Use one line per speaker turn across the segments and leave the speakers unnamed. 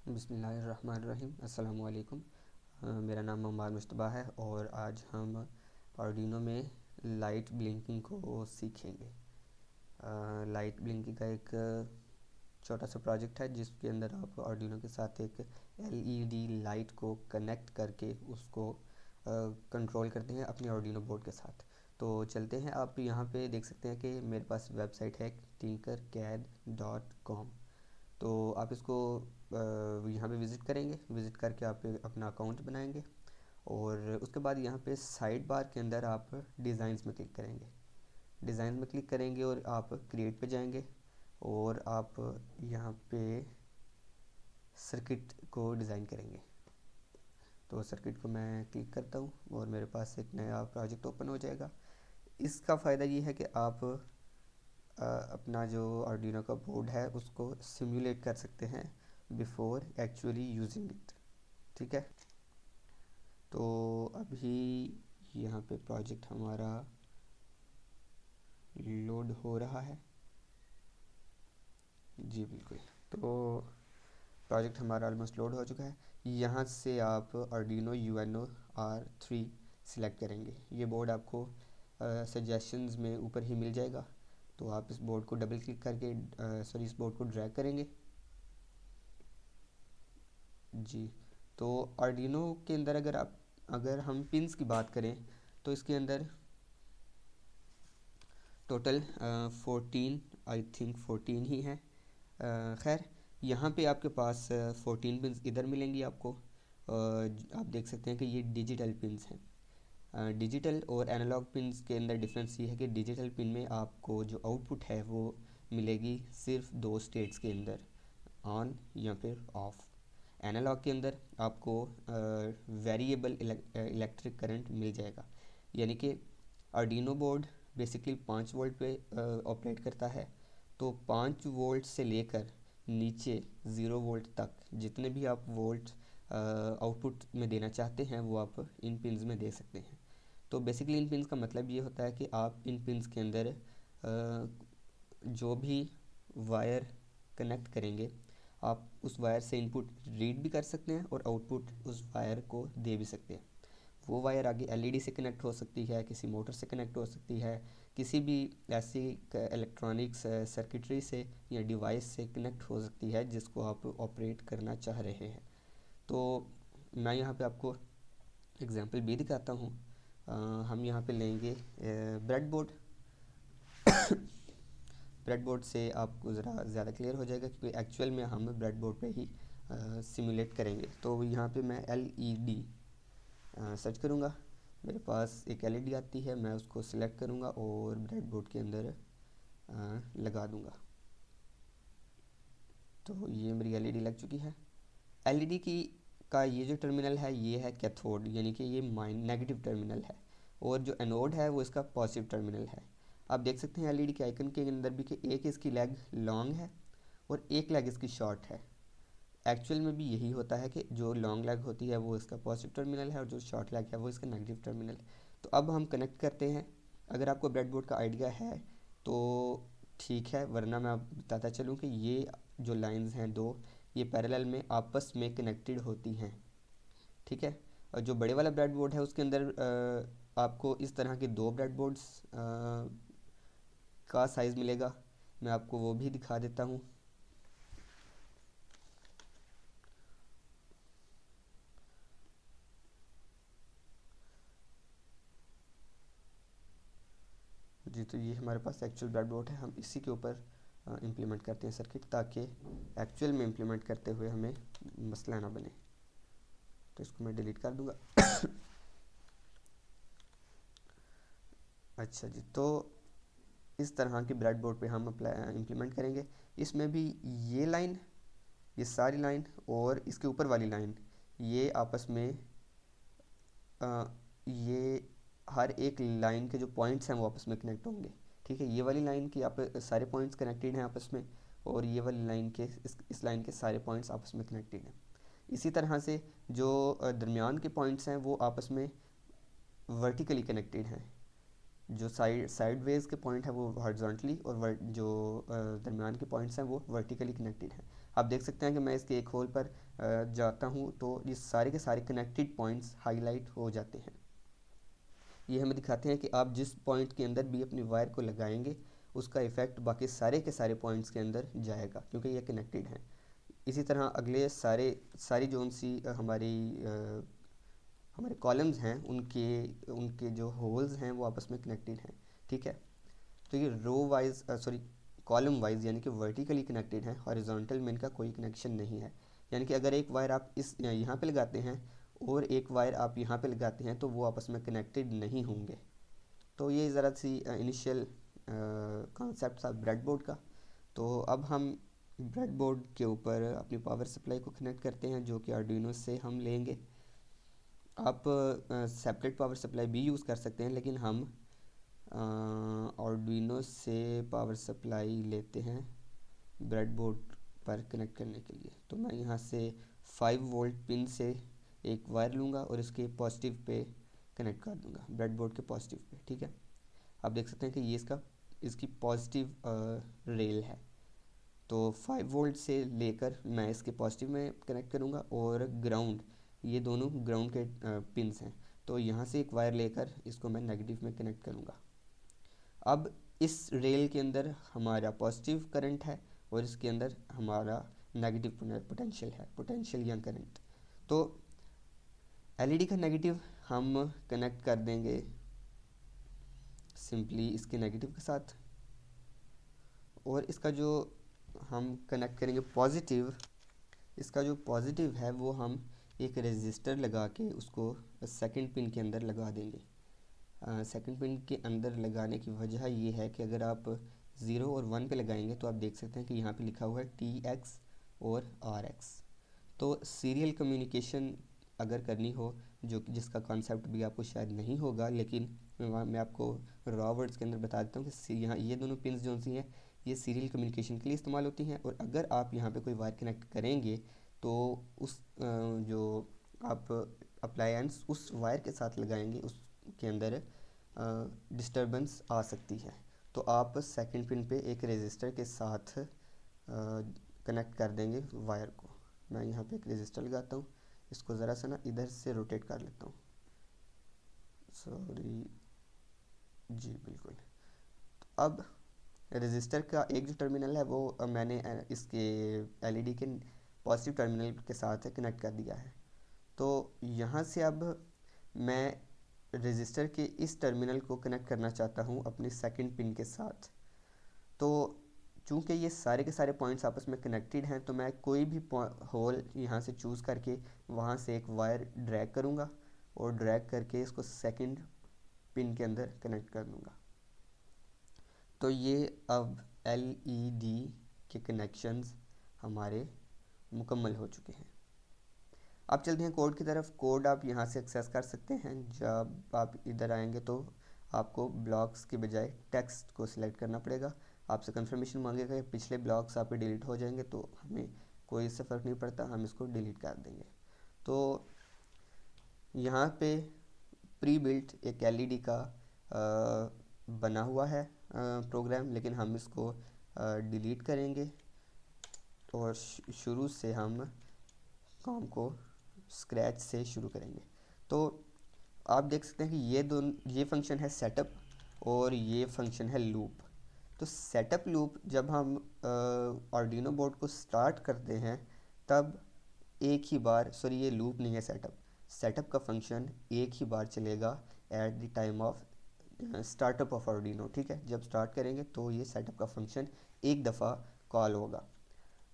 बिस्मिल्लाहिर्रहमानिर्रहीम। अस्सलाम वालेकुम। मेरा नाम मोहम्मद मुश्तबा है और आज हम आर्डिनो में लाइट ब्लिंकिंग को सीखेंगे। लाइट ब्लिंकिंग का एक छोटा सा प्रोजेक्ट है जिसके अंदर आप आर्डिनो के साथ एक एलईडी लाइट को कनेक्ट करके उसको कंट्रोल करते हैं अपने आर्डिनो बोर्ड के साथ। तो चलते हैं, आप यहाँ पे देख सकते हैं कि मेरे पास वेबसाइट है tinkercad.com। तो आप इसको यहाँ पे विज़िट करेंगे। विज़िट करके आप अपना अकाउंट बनाएंगे और उसके बाद यहाँ पे साइड बार के अंदर आप डिज़ाइंस में क्लिक करेंगे। डिज़ाइन में क्लिक करेंगे और आप क्रिएट पे जाएंगे और आप यहाँ पे सर्किट को डिज़ाइन करेंगे। तो सर्किट को मैं क्लिक करता हूँ और मेरे पास एक नया प्रोजेक्ट ओपन हो जाएगा। इसका फ़ायदा ये है कि आप अपना जो आर्डिनो का बोर्ड है उसको सिमुलेट कर सकते हैं बिफोर एक्चुअली यूजिंग इट। ठीक है, तो अभी यहाँ पे प्रोजेक्ट हमारा लोड हो रहा है। जी बिल्कुल, तो प्रोजेक्ट हमारा ऑलमोस्ट लोड हो चुका है। यहाँ से आप आर्डिनो यूएनओ R3 सिलेक्ट करेंगे। ये बोर्ड आपको सजेशंस में ऊपर ही मिल जाएगा। तो आप इस बोर्ड को डबल क्लिक करके इस बोर्ड को ड्रैग करेंगे। जी, तो आर्डिनो के अंदर अगर हम पिंस की बात करें तो इसके अंदर टोटल 14, आई थिंक 14 ही हैं। खैर, यहाँ पे आपके पास 14 पिंस इधर मिलेंगी आपको। आप देख सकते हैं कि ये डिजिटल पिंस हैं। डिजिटल और एनालॉग पिंस के अंदर डिफरेंस ये है कि डिजिटल पिन में आपको जो आउटपुट है वो मिलेगी सिर्फ दो स्टेट्स के अंदर, ऑन या फिर ऑफ। एनालॉग के अंदर आपको वेरिएबल इलेक्ट्रिक करंट मिल जाएगा। यानी कि आर्डिनो बोर्ड बेसिकली 5 वोल्ट पे ऑपरेट करता है। तो 5 वोल्ट से लेकर नीचे 0 वोल्ट तक जितने भी आप वोल्ट आउटपुट में देना चाहते हैं वो आप इन पिंस में दे सकते हैं। तो बेसिकली इन पिंस का मतलब ये होता है कि आप इन पिंस के अंदर जो भी वायर कनेक्ट करेंगे आप उस वायर से इनपुट रीड भी कर सकते हैं और आउटपुट उस वायर को दे भी सकते हैं। वो वायर आगे एलईडी से कनेक्ट हो सकती है, किसी मोटर से कनेक्ट हो सकती है, किसी भी ऐसी इलेक्ट्रॉनिक्स सर्किटरी से या डिवाइस से कनेक्ट हो सकती है जिसको आप ऑपरेट करना चाह रहे हैं। तो मैं यहाँ पे आपको एग्जांपल भी दिखाता हूँ। हम यहाँ पे लेंगे ब्रेडबोर्ड। ब्रेडबोर्ड से आपको ज़रा ज़्यादा क्लियर हो जाएगा क्योंकि एक्चुअल में हम ब्रेडबोर्ड पे ही सिमुलेट करेंगे। तो यहाँ पे मैं एलईडी सर्च करूँगा। मेरे पास एक एलईडी आती है, मैं उसको सिलेक्ट करूँगा और ब्रेडबोर्ड के अंदर लगा दूँगा। तो ये मेरी एलईडी लग चुकी है। एलईडी की का ये जो टर्मिनल है ये है कैथोड, यानी कि ये नेगेटिव टर्मिनल है, और जो एनोड है वो इसका पॉजिटिव टर्मिनल है। आप देख सकते हैं एलईडी के आइकन के अंदर भी कि एक इसकी लेग लॉन्ग है और एक लेग इसकी शॉर्ट है। एक्चुअल में भी यही होता है कि जो लॉन्ग लेग होती है वो इसका पॉजिटिव टर्मिनल है और जो शॉर्ट लेग है वो इसका नेगेटिव टर्मिनल है। तो अब हम कनेक्ट करते हैं। अगर आपको ब्रेडबोर्ड का आइडिया है तो ठीक है, वरना मैं आप बताता चलूँ कि ये जो लाइंस हैं दो, ये पैरेलल में आपस में कनेक्टेड होती हैं। ठीक है, और जो बड़े वाला ब्रेडबोर्ड है उसके अंदर आपको इस तरह के दो ब्रेडबोर्ड्स का साइज़ मिलेगा। मैं आपको वो भी दिखा देता हूँ। जी, तो ये हमारे पास एक्चुअल ब्रेडबोर्ड है। हम इसी के ऊपर इम्प्लीमेंट करते हैं सर्किट, ताकि एक्चुअल में इम्प्लीमेंट करते हुए हमें मसला ना बने। तो इसको मैं डिलीट कर दूंगा। अच्छा जी, तो इस तरह के ब्रेडबोर्ड पे हम अप्लाई इम्प्लीमेंट करेंगे। इसमें भी ये लाइन, ये सारी लाइन और इसके ऊपर वाली लाइन, ये आपस में ये हर एक लाइन के जो पॉइंट्स हैं वो आपस में कनेक्ट होंगे। ठीक है, ये वाली लाइन की आप सारे पॉइंट्स कनेक्टेड हैं आपस में, और ये वाली लाइन के इस लाइन के सारे पॉइंट्स आपस में कनेक्टेड हैं। इसी तरह से जो दरमियान के पॉइंट्स हैं वो आपस में वर्टिकली कनेक्टेड हैं। जो साइड वेज के पॉइंट है वो हॉरिजॉन्टली, और जो दरमियान के पॉइंट्स हैं वो वर्टिकली कनेक्टेड हैं। आप देख सकते हैं कि मैं इसके एक होल पर जाता हूँ तो ये सारे के सारे कनेक्टेड पॉइंट्स हाईलाइट हो जाते हैं। ये हमें दिखाते हैं कि आप जिस पॉइंट के अंदर भी अपनी वायर को लगाएंगे उसका इफ़ेक्ट बाकी सारे के सारे पॉइंट्स के अंदर जाएगा क्योंकि ये कनेक्टेड हैं। इसी तरह अगले सारी जोन सी हमारे कॉलम्स हैं उनके उनके जो होल्स हैं वो आपस में कनेक्टेड हैं। ठीक है, तो ये row wise sorry column wise यानी कि वर्टिकली कनेक्टेड है, हॉरिजॉन्टल में इनका कोई कनेक्शन नहीं है। यानी कि अगर एक वायर आप इस यहाँ पे लगाते हैं और एक वायर आप यहाँ पे लगाते हैं तो वो आपस में कनेक्टेड नहीं होंगे। तो ये ज़रा सी इनिशियल कॉन्सेप्ट था ब्रेडबोर्ड का। तो अब हम ब्रेडबोर्ड के ऊपर अपनी पावर सप्लाई को कनेक्ट करते हैं जो कि आर्डुइनो से हम लेंगे। आप सेपरेट पावर सप्लाई भी यूज़ कर सकते हैं लेकिन हम आर्डुइनो से पावर सप्लाई लेते हैं ब्रेडबोर्ड पर कनेक्ट करने के लिए। तो मैं यहाँ से 5 वोल्ट पिन से एक वायर लूँगा और इसके पॉजिटिव पे कनेक्ट कर दूँगा, ब्रेडबोर्ड के पॉजिटिव पे। ठीक है, आप देख सकते हैं कि ये इसकी पॉजिटिव रेल है। तो 5 वोल्ट से लेकर मैं इसके पॉजिटिव में कनेक्ट करूँगा और ग्राउंड, ये दोनों ग्राउंड के पिंस हैं। तो यहाँ से एक वायर लेकर इसको मैं नेगेटिव में कनेक्ट करूँगा। अब इस रेल के अंदर हमारा पॉजिटिव करंट है और इसके अंदर हमारा नेगेटिव पोटेंशियल है, पोटेंशियल या करंट। तो एलईडी का नेगेटिव हम कनेक्ट कर देंगे सिंपली इसके नेगेटिव के साथ, और इसका जो हम कनेक्ट करेंगे पॉजिटिव, इसका जो पॉजिटिव है वो हम एक रेजिस्टर लगा के उसको सेकंड पिन के अंदर लगा देंगे। सेकंड पिन के अंदर लगाने की वजह ये है कि अगर आप 0 और 1 पे लगाएंगे तो आप देख सकते हैं कि यहाँ पे लिखा हुआ है TX और RX। तो सीरियल कम्युनिकेशन अगर करनी हो, जो जिसका कॉन्सेप्ट भी आपको शायद नहीं होगा, लेकिन मैं आपको रॉ वर्ड्स के अंदर बता देता हूँ कि यहाँ ये दोनों पिन्स जो सी हैं ये सीरियल कम्युनिकेशन के लिए इस्तेमाल होती हैं। और अगर आप यहाँ पे कोई वायर कनेक्ट करेंगे तो उस जो आप अप्लायंस उस वायर के साथ लगाएंगे उसके अंदर डिस्टरबेंस आ सकती है। तो आप सेकंड पिन पे एक रेजिस्टर के साथ कनेक्ट कर देंगे वायर को। मैं यहाँ पे एक रेजिस्टर लगाता हूँ, इसको ज़रा सा ना इधर से रोटेट कर लेता हूँ, सॉरी जी बिल्कुल। तो अब रेजिस्टर का एक जो टर्मिनल है वो मैंने इसके एलईडी के पॉजिटिव टर्मिनल के साथ कनेक्ट कर दिया है। तो यहाँ से अब मैं रेजिस्टर के इस टर्मिनल को कनेक्ट करना चाहता हूँ अपने सेकंड पिन के साथ। तो चूँकि ये सारे के सारे पॉइंट्स आपस में कनेक्टेड हैं तो मैं कोई भी होल यहाँ से चूज़ करके वहाँ से एक वायर ड्रैग करूँगा और ड्रैग करके इसको सेकंड पिन के अंदर कनेक्ट कर दूँगा। तो ये अब एलईडी के कनेक्शंस हमारे मुकम्मल हो चुके हैं। अब चलते हैं कोड की तरफ। कोड आप यहाँ से एक्सेस कर सकते हैं। जब आप इधर आएंगे तो आपको ब्लॉक्स के बजाय टेक्स्ट को सिलेक्ट करना पड़ेगा। आपसे कंफर्मेशन मांगेगा, पिछले ब्लॉक्स आप पे डिलीट हो जाएंगे तो हमें कोई इससे फ़र्क नहीं पड़ता, हम इसको डिलीट कर देंगे। तो यहाँ पे प्री बिल्ट एक एलईडी का बना हुआ है प्रोग्राम, लेकिन हम इसको डिलीट करेंगे और शुरू से हम काम को स्क्रैच से शुरू करेंगे। तो आप देख सकते हैं कि ये फंक्शन है सेटअप और ये फंक्शन है लूप। तो सेटअप लूप जब हम आर्डिनो बोर्ड को स्टार्ट करते हैं तब एक ही बार, सॉरी ये लूप नहीं है सेटअप का फंक्शन एक ही बार चलेगा at the time of startup of Arduino. ठीक है, जब स्टार्ट करेंगे तो ये सेटअप का फंक्शन एक दफ़ा कॉल होगा।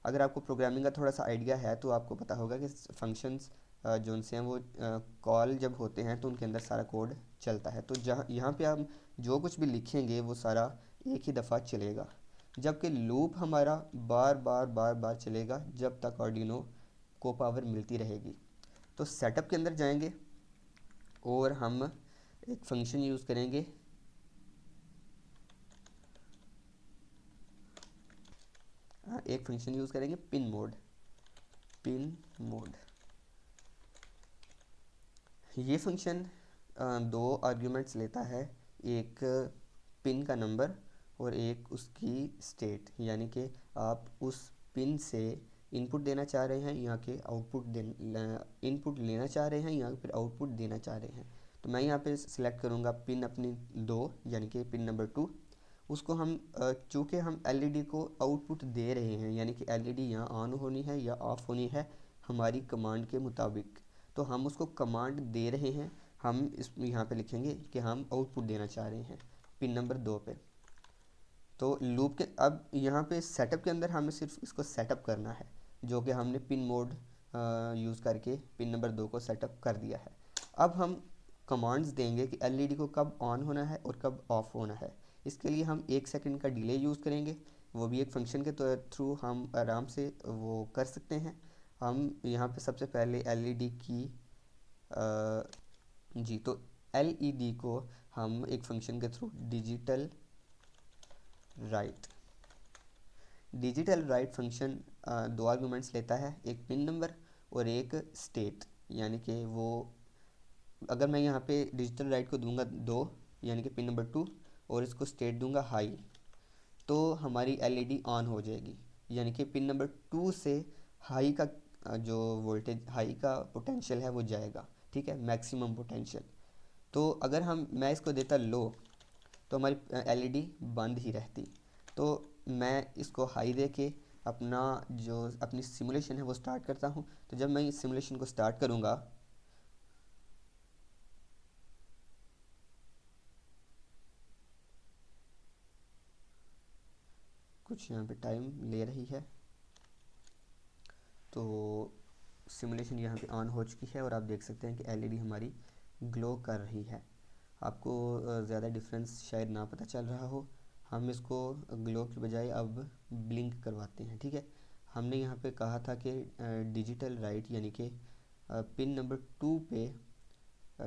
अगर आपको प्रोग्रामिंग का थोड़ा सा आइडिया है तो आपको पता होगा कि फंक्शंस जो उनसे हैं वो कॉल जब होते हैं तो उनके अंदर सारा कोड चलता है। तो जहाँ यहाँ पे हम जो कुछ भी लिखेंगे वो सारा एक ही दफ़ा चलेगा, जबकि लूप हमारा बार बार बार बार चलेगा जब तक आर्डिनो को पावर मिलती रहेगी। तो सेटअप के अंदर जाएंगे और हम एक फंक्शन यूज़ करेंगे पिन मोड। ये फंक्शन दो आर्ग्यूमेंट्स लेता है, एक पिन का नंबर और एक उसकी स्टेट, यानी कि आप उस पिन से इनपुट देना चाह रहे हैं यहाँ के इनपुट लेना चाह रहे हैं या फिर आउटपुट देना चाह रहे हैं। तो मैं यहाँ पे सिलेक्ट करूँगा पिन अपनी 2 यानी कि पिन नंबर 2। उसको हम चूँकि हम एलईडी को आउटपुट दे रहे हैं यानी कि एलईडी यहाँ ऑन होनी है या ऑफ होनी है हमारी कमांड के मुताबिक, तो हम उसको कमांड दे रहे हैं। हम इस यहाँ पे लिखेंगे कि हम आउटपुट देना चाह रहे हैं पिन नंबर 2 पे। तो लूप के अब यहाँ पे सेटअप के अंदर हमें सिर्फ इसको सेटअप करना है, जो कि हमने पिन मोड यूज़ करके पिन नंबर 2 को सेटअप कर दिया है। अब हम कमांड्स देंगे कि एलईडी को कब ऑन होना है और कब ऑफ होना है। इसके लिए हम 1 सेकंड का डिले यूज़ करेंगे, वो भी एक फंक्शन के थ्रू हम आराम से वो कर सकते हैं। हम यहाँ पे सबसे पहले एलईडी की जी तो एलईडी को हम एक फंक्शन के through digital right function 2 arguments लेता है, एक पिन नंबर और एक स्टेट। यानी कि वो अगर मैं यहाँ पे डिजिटल राइट को दूंगा 2 यानी कि पिन नंबर 2 और इसको स्टेट दूंगा हाई, तो हमारी एलईडी ऑन हो जाएगी। यानी कि पिन नंबर 2 से हाई का जो वोल्टेज हाई का पोटेंशियल है वो जाएगा, ठीक है, मैक्सिमम पोटेंशियल। तो अगर मैं इसको देता लो तो हमारी एलईडी बंद ही रहती। तो मैं इसको हाई दे के अपनी सिमुलेशन है वो स्टार्ट करता हूँ। तो जब मैं इस सिमुलेशन को स्टार्ट करूँगा कुछ यहाँ पे टाइम ले रही है, तो सिमुलेशन यहाँ पे ऑन हो चुकी है और आप देख सकते हैं कि एलईडी हमारी ग्लो कर रही है। आपको ज़्यादा डिफरेंस शायद ना पता चल रहा हो, हम इसको ग्लो की बजाय अब ब्लिंक करवाते हैं, ठीक है। हमने यहाँ पे कहा था कि डिजिटल राइट यानी कि पिन नंबर 2 पे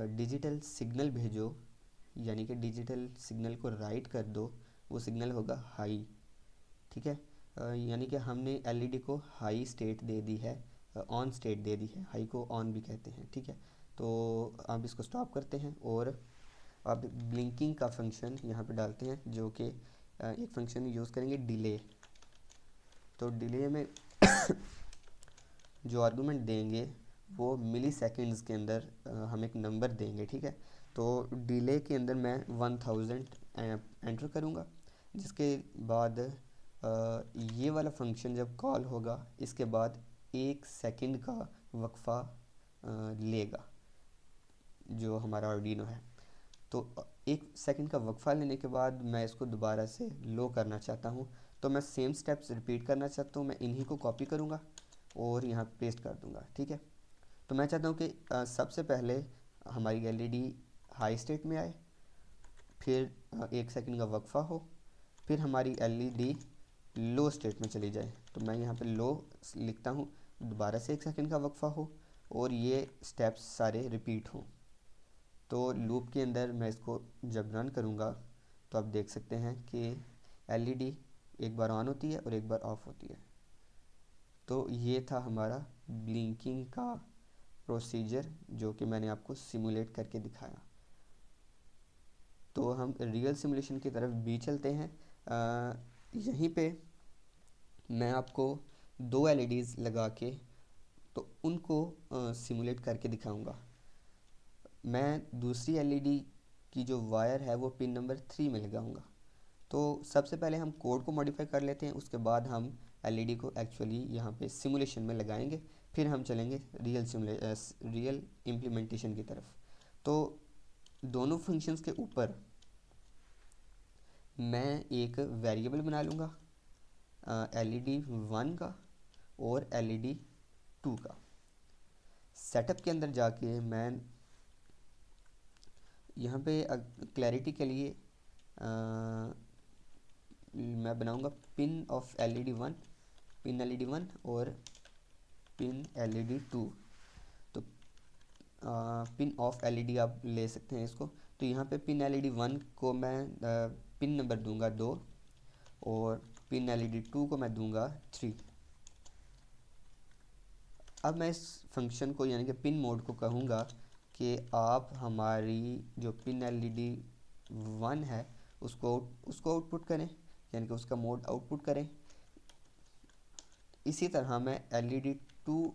डिजिटल सिग्नल भेजो, यानी कि डिजिटल सिग्नल को राइट कर दो, वो सिग्नल होगा हाई, ठीक है। यानी कि हमने एलईडी को हाई स्टेट दे दी है, ऑन स्टेट दे दी है, हाई को ऑन भी कहते हैं, ठीक है। तो अब इसको स्टॉप करते हैं और अब ब्लिंकिंग का फंक्शन यहाँ पे डालते हैं, जो कि एक फंक्शन यूज़ करेंगे डिले। तो डिले में जो आर्गुमेंट देंगे वो मिली सेकेंड्स के अंदर हम एक नंबर देंगे, ठीक है। तो डिले के अंदर मैं 1000 एंटर करूँगा, जिसके बाद ये वाला फंक्शन जब कॉल होगा इसके बाद 1 सेकंड का वक्फा लेगा जो हमारा आर्डिनो है। तो 1 सेकंड का वक्फा लेने के बाद मैं इसको दोबारा से लो करना चाहता हूँ, तो मैं सेम स्टेप्स रिपीट करना चाहता हूँ। मैं इन्हीं को कॉपी करूँगा और यहाँ पेस्ट कर दूँगा, ठीक है। तो मैं चाहता हूँ कि सबसे पहले हमारी एलईडी हाई स्टेट में आए, फिर 1 सेकंड का वक्फा हो, फिर हमारी एलईडी लो स्टेट में चली जाए। तो मैं यहाँ पे लो लिखता हूँ, दोबारा से 1 सेकंड का वक्फा हो और ये स्टेप्स सारे रिपीट हों। तो लूप के अंदर मैं इसको जब रन करूँगा तो आप देख सकते हैं कि एलईडी एक बार ऑन होती है और एक बार ऑफ होती है। तो ये था हमारा ब्लिंकिंग का प्रोसीजर जो कि मैंने आपको सिमुलेट करके दिखाया। तो हम रियल सिमुलेशन की तरफ भी चलते हैं। यहीं पे मैं आपको 2 एलईडीज़ लगा के तो उनको सिमुलेट करके दिखाऊंगा। मैं दूसरी एलईडी की जो वायर है वो पिन नंबर 3 में लगाऊंगा। तो सबसे पहले हम कोड को मॉडिफाई कर लेते हैं, उसके बाद हम एलईडी को एक्चुअली यहाँ पे सिमुलेशन में लगाएंगे, फिर हम चलेंगे रियल इम्प्लीमेंटेशन की तरफ। तो दोनों फंक्शंस के ऊपर मैं एक वेरिएबल बना लूँगा एलईडी 1 का और एलईडी 2 का। सेटअप के अंदर जाके मैं यहाँ पे क्लैरिटी के लिए मैं बनाऊँगा pin of LED 1, pin LED 1 और पिन एलईडी 2। तो पिन ऑफ एलईडी आप ले सकते हैं इसको। तो यहाँ पे पिन एलईडी 1 को मैं पिन नंबर दूंगा 2 और पिन एलईडी 2 को मैं दूंगा 3। अब मैं इस फंक्शन को यानी कि पिन मोड को कहूँगा कि आप हमारी जो पिन एलईडी 1 है उसको आउटपुट करें, यानी कि उसका मोड आउटपुट करें। इसी तरह मैं LED2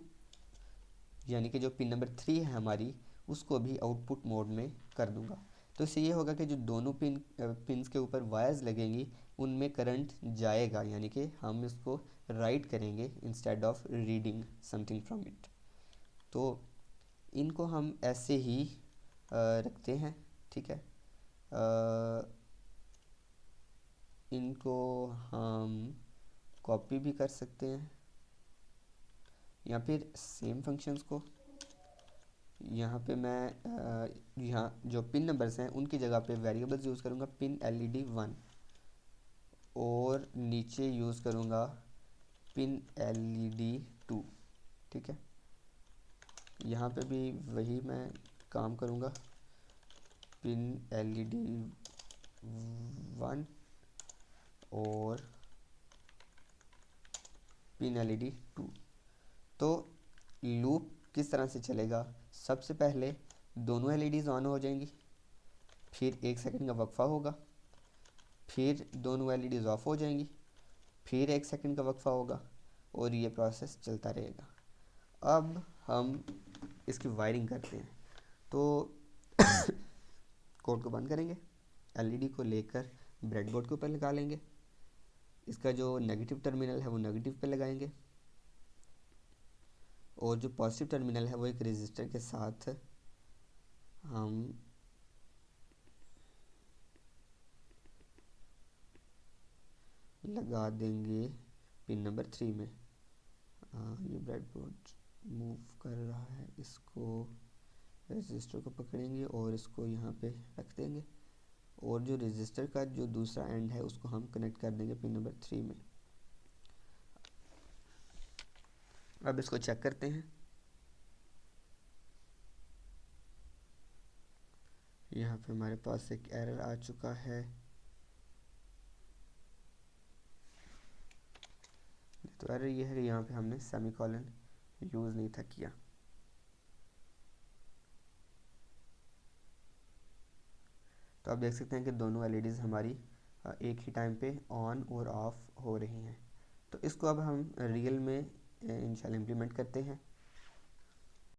यानी कि जो पिन नंबर 3 है हमारी, उसको भी आउटपुट मोड में कर दूंगा। तो इससे ये होगा कि जो दोनों पिन्स के ऊपर वायर्स लगेंगी उनमें करंट जाएगा, यानी कि हम इसको राइट करेंगे instead of reading something from it. तो इनको हम ऐसे ही रखते हैं, ठीक है। इनको हम कॉपी भी कर सकते हैं, या फिर सेम फंक्शंस को यहाँ पे मैं यहाँ जो पिन नंबर्स हैं उनकी जगह पे वेरिएबल्स यूज़ करूँगा पिन LED1, और नीचे यूज़ करूँगा पिन LED2, ठीक है। यहाँ पे भी वही मैं काम करूँगा, पिन LED1 और पिन LED2। तो लूप किस तरह से चलेगा, सबसे पहले दोनों LEDs ऑन हो जाएंगी, फिर 1 सेकंड का वक्फा होगा, फिर दोनों LEDs ऑफ हो जाएंगी, फिर 1 सेकंड का वक्फा होगा, और ये प्रोसेस चलता रहेगा। अब हम इसकी वायरिंग करते हैं। तो कोड को बंद करेंगे, LED को लेकर ब्रेडबोर्ड के ऊपर लगा लेंगे, इसका जो नेगेटिव टर्मिनल है वो नेगेटिव पे लगाएंगे, और जो पॉजिटिव टर्मिनल है वो एक रेजिस्टर के साथ हम लगा देंगे पिन नंबर 3 में। ये ब्रेडबोर्ड मूव कर रहा है, इसको रेजिस्टर को पकड़ेंगे और इसको यहाँ पे रख देंगे, और जो रेजिस्टर का जो दूसरा एंड है उसको हम कनेक्ट कर देंगे पिन नंबर 3 में। अब इसको चेक करते हैं। यहाँ पे हमारे पास एक एरर आ चुका है, तो एरर ये है कि यहाँ पे हमने सेमीकोलन यूज़ नहीं था किया। तो आप देख सकते हैं कि दोनों LEDs हमारी एक ही टाइम पे ऑन और ऑफ हो रही हैं। तो इसको अब हम रियल में इंशाल्लाह इम्प्लीमेंट करते हैं।